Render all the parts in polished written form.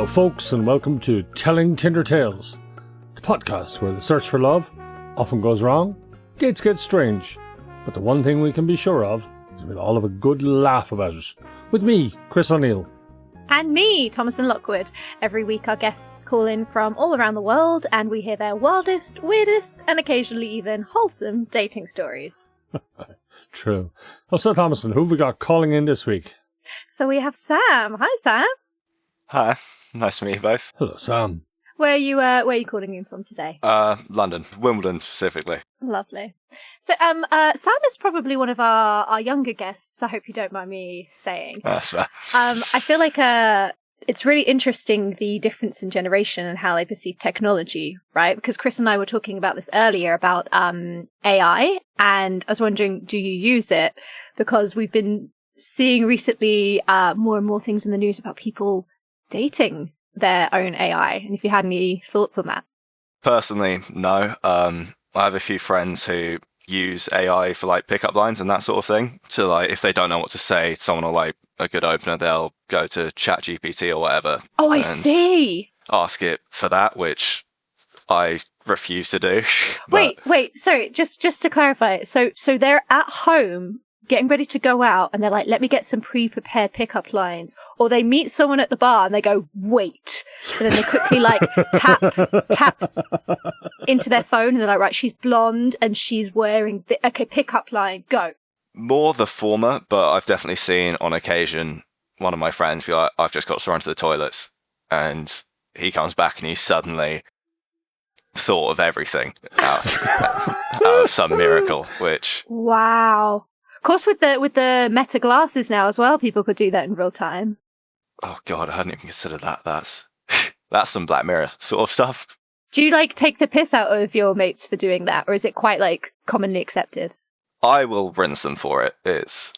folks, and welcome to Telling Tinder Tales, the podcast where the search for love often goes wrong, dates get strange, but the one thing we can be sure of is we'll all have a good laugh about it. With me, Chris O'Neill. And me, Thomasin Lockwood. Every week our guests call in from all around the world and we hear their wildest, weirdest, and occasionally even wholesome dating stories. True. So Thomasin, who have we got calling in this week? So we have Sam. Hi, Sam. Hi, nice to meet you both. Hello, Sam. Where are you calling in from today? London, Wimbledon specifically. Lovely. So, Sam is probably one of our younger guests. I hope you don't mind me saying. That's fair. I feel like it's really interesting, the difference in generation and how they perceive technology, right? Because Chris and I were talking about this earlier about AI, and I was wondering, do you use it? Because we've been seeing recently more and more things in the news about people dating their own AI, and if you had any thoughts on that. Personally, no. I have a few friends who use AI for like pickup lines and that sort of thing. So like if they don't know what to say, someone will like a good opener, they'll go to ChatGPT or whatever. Oh, I see. Ask it for that, which I refuse to do. Wait. Sorry, just to clarify. So they're at home getting ready to go out and they're like, let me get some pre-prepared pickup lines. Or they meet someone at the bar and they go, wait. And then they quickly like tap into their phone and they're like, right, she's blonde and she's wearing, okay, pickup line, go. More the former, but I've definitely seen on occasion one of my friends be like, I've just got to run to the toilets. And he comes back and he's suddenly thought of everything out of some miracle, which... Wow. Of course, with the Meta glasses now as well, people could do that in real time. Oh God, I hadn't even considered that. That's some Black Mirror sort of stuff. Do you like take the piss out of your mates for doing that, or is it quite like commonly accepted? I will rinse them for it. It's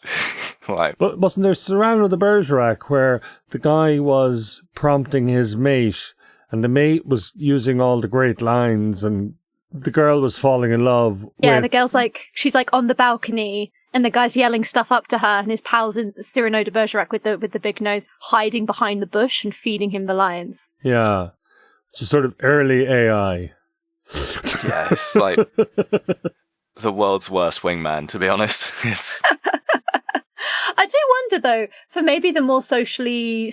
like... But wasn't there Cyrano the Bergerac where the guy was prompting his mate and the mate was using all the great lines and the girl was falling in love the girl's like, she's like on the balcony and the guy's yelling stuff up to her and his pal's in Cyrano de Bergerac with the big nose hiding behind the bush and feeding him the lines. Yeah. It's a sort of early AI. Yeah, it's like the world's worst wingman, to be honest. It's... I do wonder, though, for maybe the more socially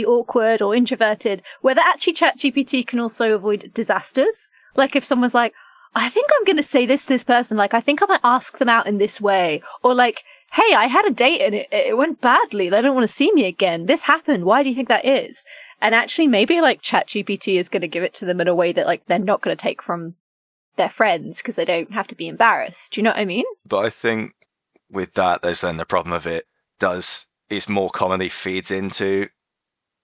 awkward or introverted, whether actually ChatGPT can also avoid disasters. Like if someone's like, I think I'm going to say this to this person, like I think I might ask them out in this way. Or like, hey, I had a date and it went badly. They don't want to see me again. This happened. Why do you think that is? And actually maybe like ChatGPT is going to give it to them in a way that like they're not going to take from their friends because they don't have to be embarrassed. Do you know what I mean? But I think with that, there's then the problem of it more commonly feeds into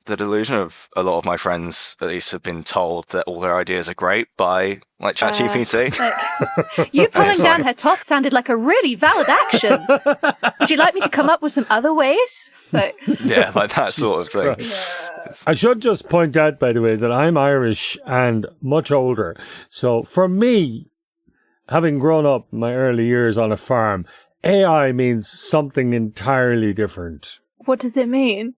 the delusion of a lot of my friends, at least, have been told that all their ideas are great by like ChatGPT. You pulling down her top sounded like a really valid action. Would you like me to come up with some other ways? Yeah, like that sort of thing. Yeah. I should just point out, by the way, that I'm Irish and much older. So for me, having grown up in my early years on a farm, AI means something entirely different. What does it mean?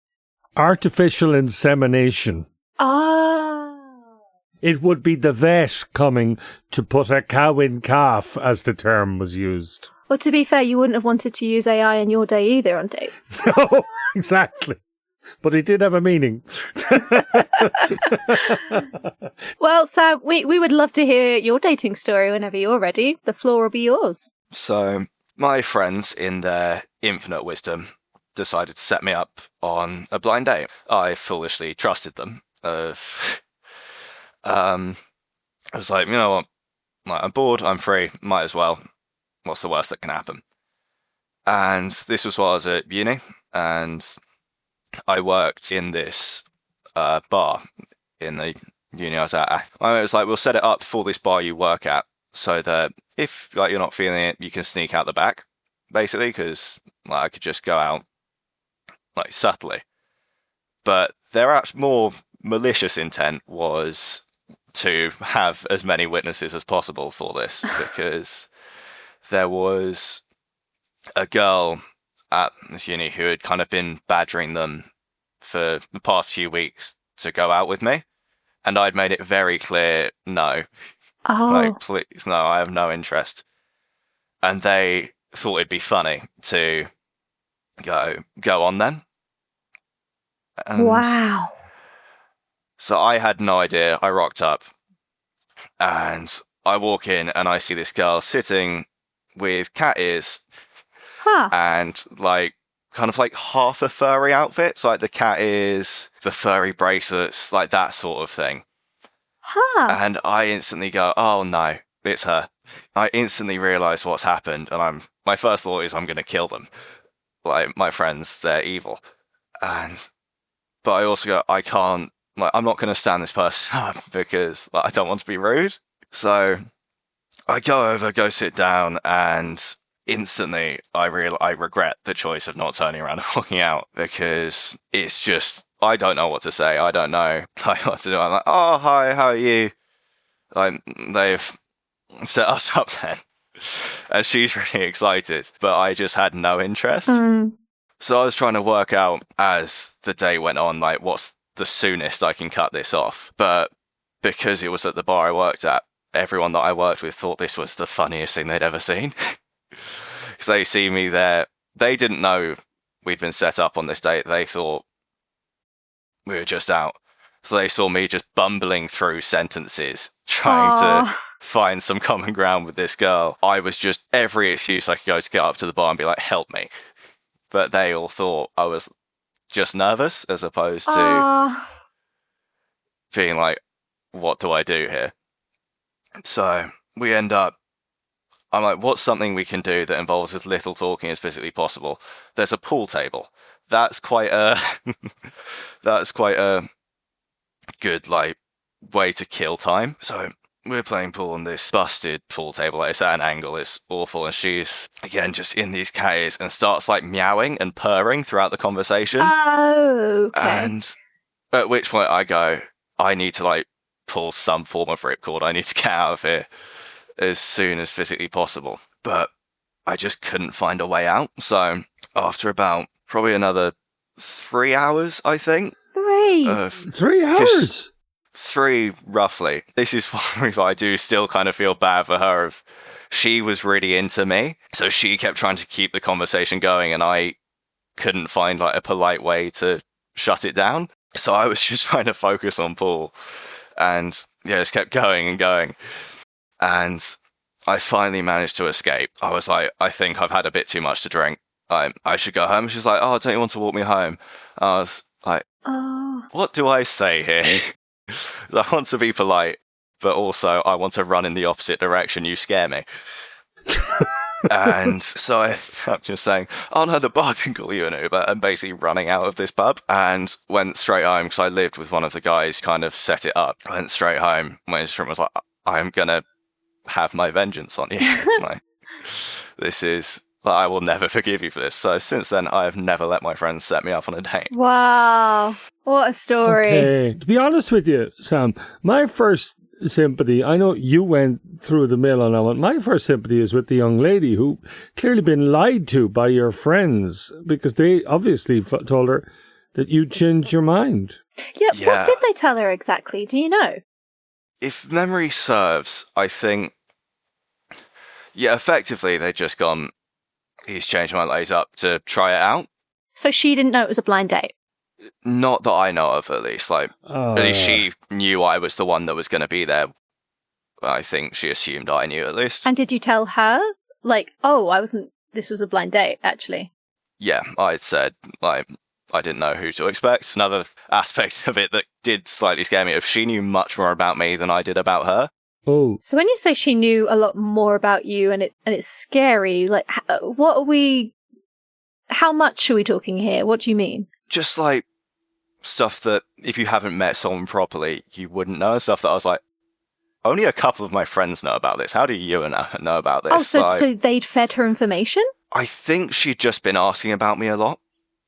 Artificial insemination. Ah. It would be the vet coming to put a cow in calf, as the term was used. Well, to be fair, you wouldn't have wanted to use AI in your day either on dates. No, exactly. But it did have a meaning. Well, Sam, we would love to hear your dating story whenever you're ready. The floor will be yours. So, my friends, in their infinite wisdom, decided to set me up on a blind date. I foolishly trusted them. I was like, you know what? Like, I'm bored, I'm free, might as well. What's the worst that can happen? And this was while I was at uni, and I worked in this bar in the uni I was at. I was like, we'll set it up for this bar you work at, so that if like you're not feeling it, you can sneak out the back, basically, because like I could just go out like subtly. But their more malicious intent was to have as many witnesses as possible for this, because there was a girl at this uni who had kind of been badgering them for the past few weeks to go out with me. And I'd made it very clear, no. Oh. Like, please, no, I have no interest. And they thought it'd be funny to go on then. And wow. so I had no idea. I rocked up and I walk in and I see this girl sitting with cat ears Huh. and like kind of like half a furry outfit. So like the cat ears, the furry bracelets, like that sort of thing. Huh. And I instantly go, oh no, it's her. I instantly realise what's happened and my first thought is I'm going to kill them. Like my friends, they're evil. But I also go, I can't, like, I'm not going to stand this person up because like, I don't want to be rude. So I go sit down, and instantly I regret the choice of not turning around and walking out because it's just, I don't know what to say. I don't know what to do. I'm like, oh, hi, how are you? Like, they've set us up then. And she's really excited, but I just had no interest. So I was trying to work out as the day went on, like, what's the soonest I can cut this off. But because it was at the bar I worked at, everyone that I worked with thought this was the funniest thing they'd ever seen. Because they see me there. They didn't know we'd been set up on this date. They thought we were just out. So they saw me just bumbling through sentences, trying to find some common ground with this girl. I was just, every excuse I could go to get up to the bar and be like, help me. But they all thought I was just nervous as opposed to being like, what do I do here? So we end up, I'm like, what's something we can do that involves as little talking as physically possible? There's a pool table. That's quite a good like way to kill time. So we're playing pool on this busted pool table. Like, it's at an angle. It's awful. And she's, again, just in these cat ears and starts, like, meowing and purring throughout the conversation. Oh, okay. And at which point I go, I need to, like, pull some form of ripcord. I need to get out of here as soon as physically possible. But I just couldn't find a way out. So after about probably another 3 hours, I think. 3? 3 hours? 3, roughly. This is why I do still kind of feel bad for her. She was really into me, so she kept trying to keep the conversation going, and I couldn't find like a polite way to shut it down. So I was just trying to focus on pool, and yeah, just kept going and going. And I finally managed to escape. I was like, I think I've had a bit too much to drink. I should go home. She's like, oh, don't you want to walk me home? I was like, what do I say here? I want to be polite, but also I want to run in the opposite direction. You scare me. And so I'm just saying, oh no, the bar can call you an Uber, and basically running out of this pub and went straight home because I lived with one of the guys, kind of set it up. I went straight home. My instrument was like, I'm going to have my vengeance on you. Like, this is, like, I will never forgive you for this. So since then, I have never let my friends set me up on a date. Wow. What a story. Okay. To be honest with you, Sam, my first sympathy, I know you went through the mill on that one. My first sympathy is with the young lady who clearly been lied to by your friends because they obviously told her that you changed your mind. Yeah, what did they tell her exactly? Do you know? If memory serves, I think, yeah, effectively they'd just gone, he's changed my lays up to try it out. So she didn't know it was a blind date? Not that I know of, at least. Like, at least she knew I was the one that was going to be there. I think she assumed I knew, at least. And did you tell her? Like, oh, this was a blind date, actually. Yeah, I'd said, like, I didn't know who to expect. Another aspect of it that did slightly scare me, if she knew much more about me than I did about her. Oh. So when you say she knew a lot more about you and it's scary, like, how much are we talking here? What do you mean? Just like stuff that if you haven't met someone properly, you wouldn't know. Stuff that I was like, only a couple of my friends know about this. How do you know about this? Oh, so they'd fed her information? I think she'd just been asking about me a lot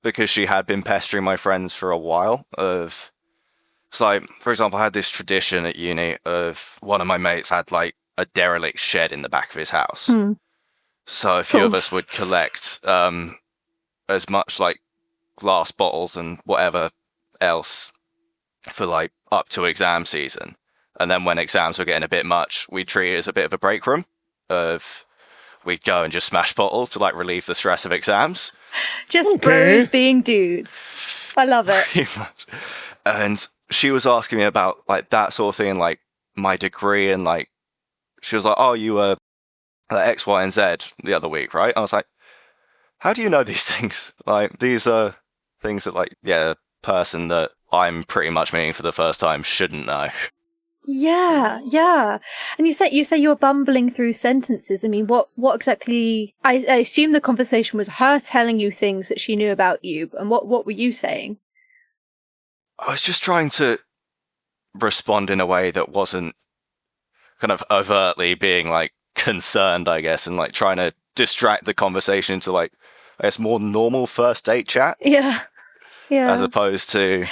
because she had been pestering my friends for a while. So, like, for example, I had this tradition at uni of one of my mates had like a derelict shed in the back of his house. So a few of us would collect as much like glass bottles and whatever else for like up to exam season. And then when exams were getting a bit much, we'd treat it as a bit of a break room of we'd go and just smash bottles to like relieve the stress of exams. Just bros being dudes. I love it. Pretty much. And she was asking me about like that sort of thing, like my degree, and like she was like, "Oh, you were like X, Y, and Z the other week, right?" I was like, "How do you know these things? Like these are things that like a person that I'm pretty much meeting for the first time shouldn't know." Yeah. And you say you were bumbling through sentences. I mean, what exactly? I assume the conversation was her telling you things that she knew about you, and what were you saying? I was just trying to respond in a way that wasn't kind of overtly being like concerned, I guess, and like trying to distract the conversation to like, I guess, more normal first date chat. Yeah. As opposed to.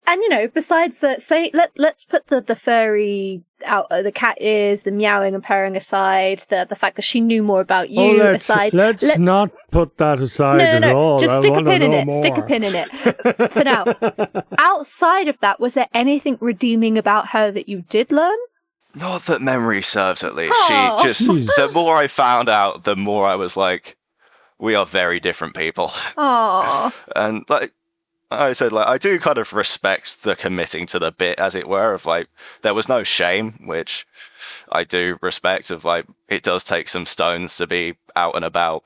And you know, besides that, say let's put the furry out, the cat ears, the meowing and purring aside, the fact that she knew more about you aside. Let's not put that aside at all. Just stick a pin in it. Stick a pin in it for now. Outside of that, was there anything redeeming about her that you did learn? Not that memory serves, at least. She just, the more I found out, the more I was like, we are very different people. Aww. And like I said, like, I do kind of respect the committing to the bit, as it were, of like, there was no shame, which I do respect, of like, it does take some stones to be out and about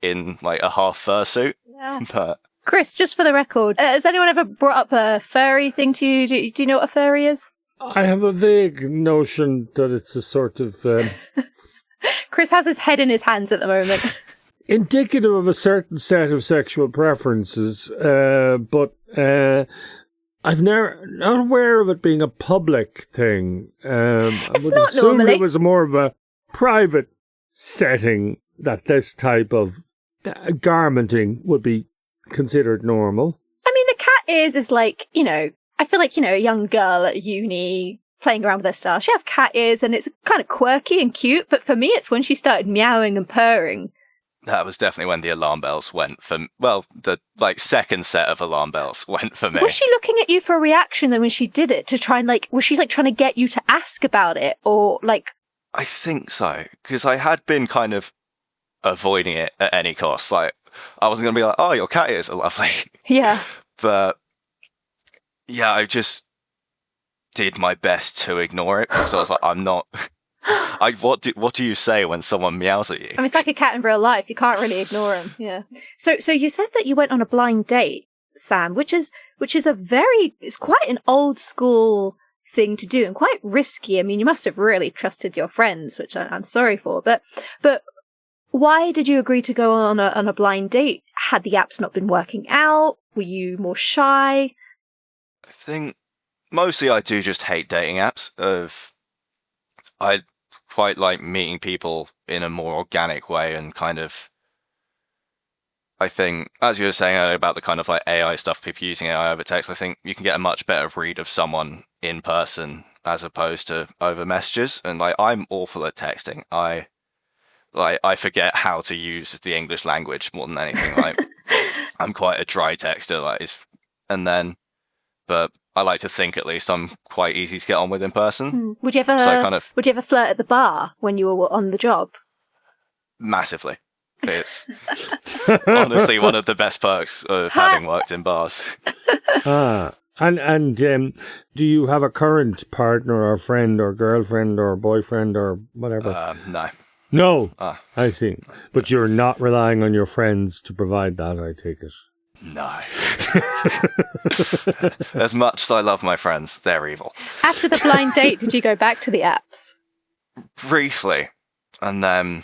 in like a half fursuit. Yeah. But Chris, just for the record, has anyone ever brought up a furry thing to you? Do you know what a furry is? I have a vague notion that it's a sort of Chris has his head in his hands at the moment. indicative of a certain set of sexual preferences, but I've never not aware of it being a public thing. I It's would not assume normally. it was more of a private setting that this type of garmenting would be considered normal. I mean, the cat ears is like, you know, I feel like, you know, a young girl at uni playing around with her style. She has cat ears and it's kind of quirky and cute, but for me, it's when she started meowing and purring. that was definitely when the alarm bells went for, well, the like second set of alarm bells went for me. Was she looking at you for a reaction then when she did it to try and like, was she like trying to get you to ask about it or like? I think so, because I had been kind of avoiding it at any cost. Like, I wasn't going to be like, "Oh, your cat ears are lovely." Yeah. But yeah, I just did my best to ignore it because I was like, I'm not. What do you say when someone meows at you? I mean, it's like a cat in real life. You can't really ignore him. Yeah. So you said that you went on a blind date, Sam, which is it's quite an old school thing to do and quite risky. I mean, you must have really trusted your friends, which I'm sorry for. But why did you agree to go on a blind date? Had the apps not been working out? Were you more shy? I think mostly I do just hate dating apps. I quite like meeting people in a more organic way and kind of, I think, as you were saying earlier about the kind of like AI stuff, people using AI over text, I think you can get a much better read of someone in person as opposed to over messages. And like, I'm awful at texting. I forget how to use the English language more than anything. Like, I'm quite a dry texter. But I like to think at least I'm quite easy to get on with in person. Would you ever flirt at the bar when you were on the job? Massively. It's honestly one of the best perks of having worked in bars. And do you have a current partner or friend or girlfriend or boyfriend or whatever? No. No, I see. But you're not relying on your friends to provide that, I take it. No. As much as I love my friends, they're evil. After the blind date, did you go back to the apps? Briefly. And then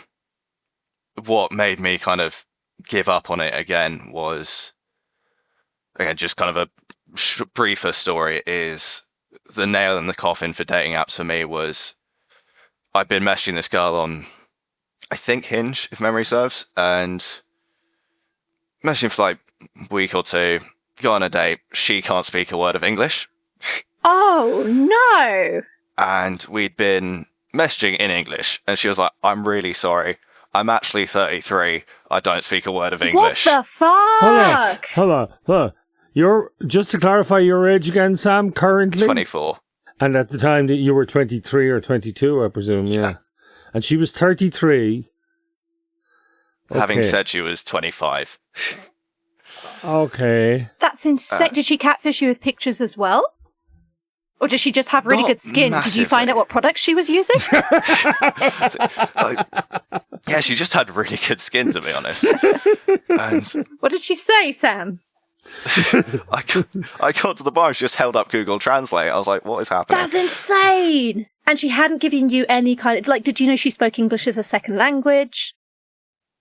what made me kind of give up on it again was, again, just kind of a briefer story, is the nail in the coffin for dating apps for me was I'd been messaging this girl on, I think, Hinge, if memory serves, and messaging for like a week or two, go on a date, she can't speak a word of English. Oh, no! And we'd been messaging in English, and she was like, "I'm really sorry. I'm actually 33. I don't speak a word of English." What the fuck? Hold on. Just to clarify your age again, Sam, currently? 24. And at the time that you were 23 or 22, I presume, yeah. And she was 33. Having Okay. said she was 25. Okay. That's insane. Did she catfish you with pictures as well? Or does she just have really Not good skin? Did you find massively. out what products she was using? Yeah, she just had really good skin, to be honest. And What did she say, Sam? I got to the bar and she just held up Google Translate. I was like, what is happening? That's insane! And she hadn't given you any kind of... Like, did you know she spoke English as a second language?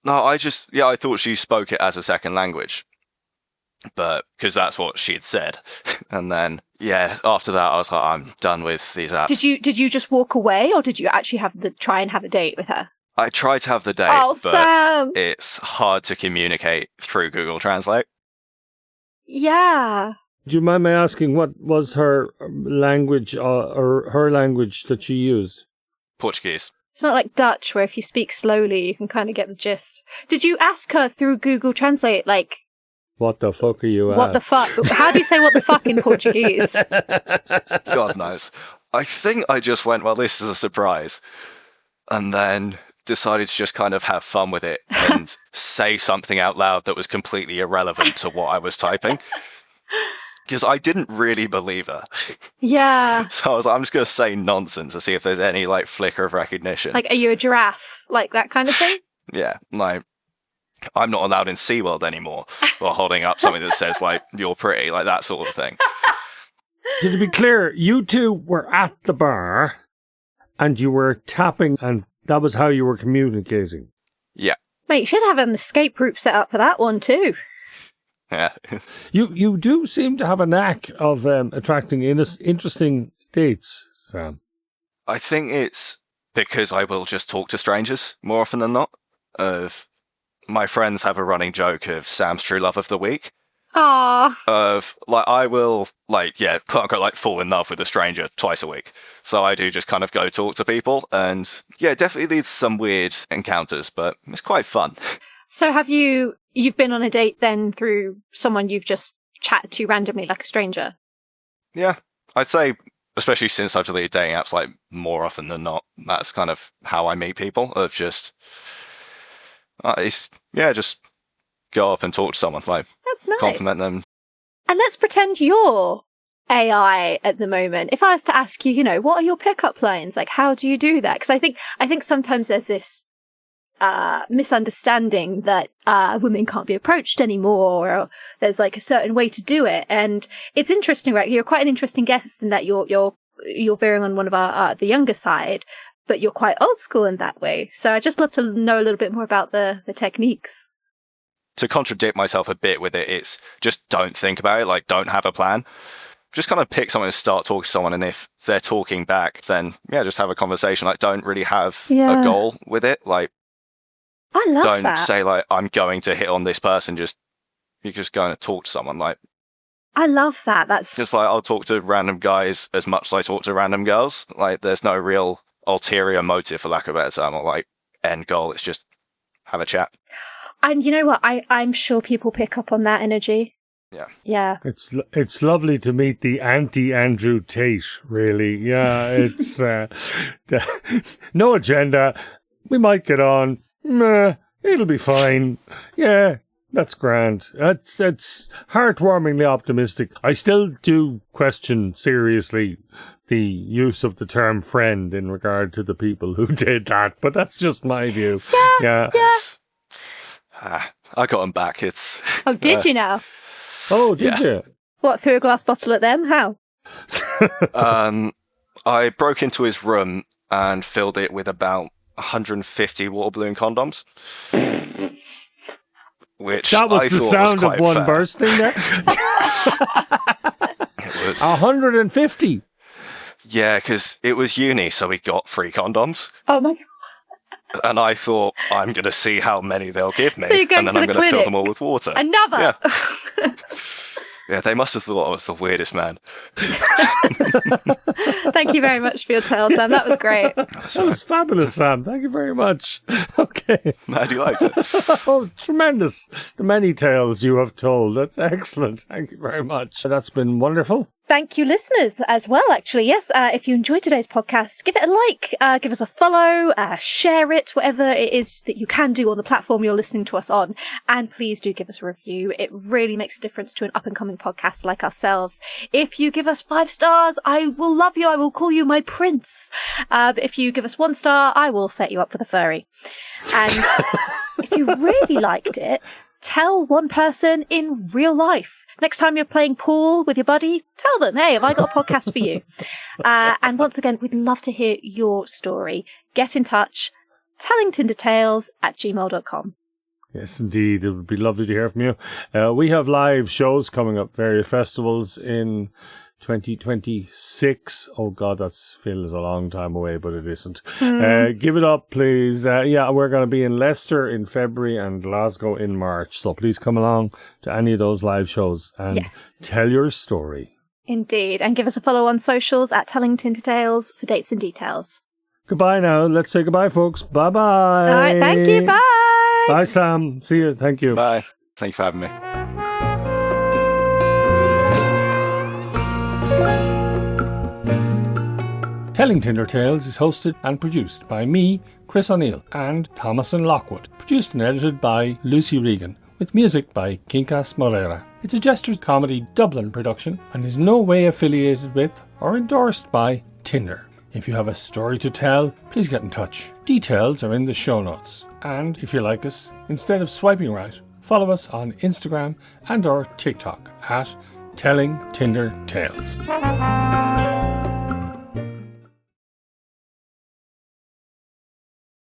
No, I thought she spoke it as a second language. But, because that's what she had said. And then, yeah, after that, I was like, I'm done with these apps. Did you just walk away, or did you actually try and have a date with her? I tried to have the date, Oh, but Sam! it's hard to communicate through Google Translate. Yeah. Do you mind me asking what was her language or her language that she used? Portuguese. It's not like Dutch, where if you speak slowly, you can kind of get the gist. Did you ask her through Google Translate, like, What the fuck are you at? what the fuck? How do you say what the fuck in Portuguese? God knows. I think I just went, well, this is a surprise. And then decided to just kind of have fun with it and say something out loud that was completely irrelevant to what I was typing. Because I didn't really believe her. Yeah. So I was like, I'm just going to say nonsense to see if there's any, like, flicker of recognition. Like, are you a giraffe? Like, that kind of thing? Yeah, like, I'm not allowed in SeaWorld anymore. Or holding up something that says, like, you're pretty, like that sort of thing. So to be clear, you two were at the bar and you were tapping and that was how you were communicating. Yeah. Mate, you should have an escape route set up for that one, too. Yeah. You do seem to have a knack of attracting interesting dates, Sam. I think it's because I will just talk to strangers more often than not. My friends have a running joke of Sam's true love of the week. Ah, Of, like, I will, like, yeah, quote unquote, like, fall in love with a stranger twice a week. So I do just kind of go talk to people. And, yeah, it definitely leads to some weird encounters, but it's quite fun. so you've been on a date then through someone you've just chatted to randomly, like a stranger? Yeah, I'd say, especially since I've deleted dating apps, like, more often than not, that's kind of how I meet people, of just, just go up and talk to someone, like, That's nice. compliment them. And let's pretend you're AI at the moment. If I was to ask you, what are your pickup lines? Like, how do you do that? Because I think sometimes there's this misunderstanding that women can't be approached anymore, or there's like a certain way to do it. And it's interesting, right? You're quite an interesting guest in that you're veering on one of the younger side, but you're quite old school in that way. So I'd just love to know a little bit more about the techniques. To contradict myself a bit with it, it's just don't think about it, like, don't have a plan. Just kind of pick someone and start talking to someone, and if they're talking back, then, yeah, just have a conversation. Like, don't really have a goal with it. Like, I love don't that. say, like, I'm going to hit on this person. You're just going to talk to someone. Like, I love that. That's just like, I'll talk to random guys as much as I talk to random girls. Like, there's no real ulterior motive, for lack of a better term, or, like, end goal. It's just have a chat. And you know what? I'm sure people pick up on that energy. Yeah. Yeah. It's lovely to meet the anti-Andrew Tate, really. Yeah, it's no agenda. We might get on. Meh, it'll be fine. Yeah, that's grand. It's heartwarmingly optimistic. I still do question seriously the use of the term friend in regard to the people who did that, but that's just my view. Yeah. I got him back. It's Oh, did you now? Oh, did you? What, threw a glass bottle at them? How? I broke into his room and filled it with about 150 water balloon condoms. Which That was I the thought sound was of quite one fair. bursting there. It was, 150. yeah, because it was uni, so we got free condoms. Oh my God. And I thought, I'm going to see how many they'll give me. So you're going and then to I'm the going to fill clinic. them all with water. Another. Yeah. Yeah, they must have thought I was the weirdest man. Thank you very much for your tale, Sam. That was great. That was fabulous, Sam. Thank you very much. Okay. Glad you liked it. Oh, tremendous. The many tales you have told. That's excellent. Thank you very much. That's been wonderful. Thank you, listeners, as well, actually. Yes, if you enjoyed today's podcast, give it a like, give us a follow, share it, whatever it is that you can do on the platform you're listening to us on. And please do give us a review. It really makes a difference to an up-and-coming podcast like ourselves. If you give us 5 stars, I will love you. I will call you my prince. But if you give us 1 star, I will set you up with a furry. And if you really liked it, tell one person in real life. Next time you're playing pool with your buddy, tell them, hey, have I got a podcast for you? And once again, we'd love to hear your story. Get in touch, tellingtindertales@gmail.com. Yes, indeed. It would be lovely to hear from you. We have live shows coming up, various festivals in 2026. Oh God, that feels a long time away, but it isn't. Give it up, please. We're going to be in Leicester in February and Glasgow in March. So please come along to any of those live shows and tell your story. Indeed. And give us a follow on socials at Telling Tinder Tales for dates and details. Goodbye now. Let's say goodbye, folks. Bye-bye. All right. Thank you. Bye. Bye, Sam. See you. Thank you. Bye. Thank you for having me. Telling Tinder Tales is hosted and produced by me, Chris O'Neill, and Thomasin Lockwood. Produced and edited by Lucy Regan, with music by Kinkas Moreira. It's a Jester's Comedy Dublin production and is no way affiliated with or endorsed by Tinder. If you have a story to tell, please get in touch. Details are in the show notes. And if you like us, instead of swiping right, follow us on Instagram and or TikTok at Telling Tinder Tales.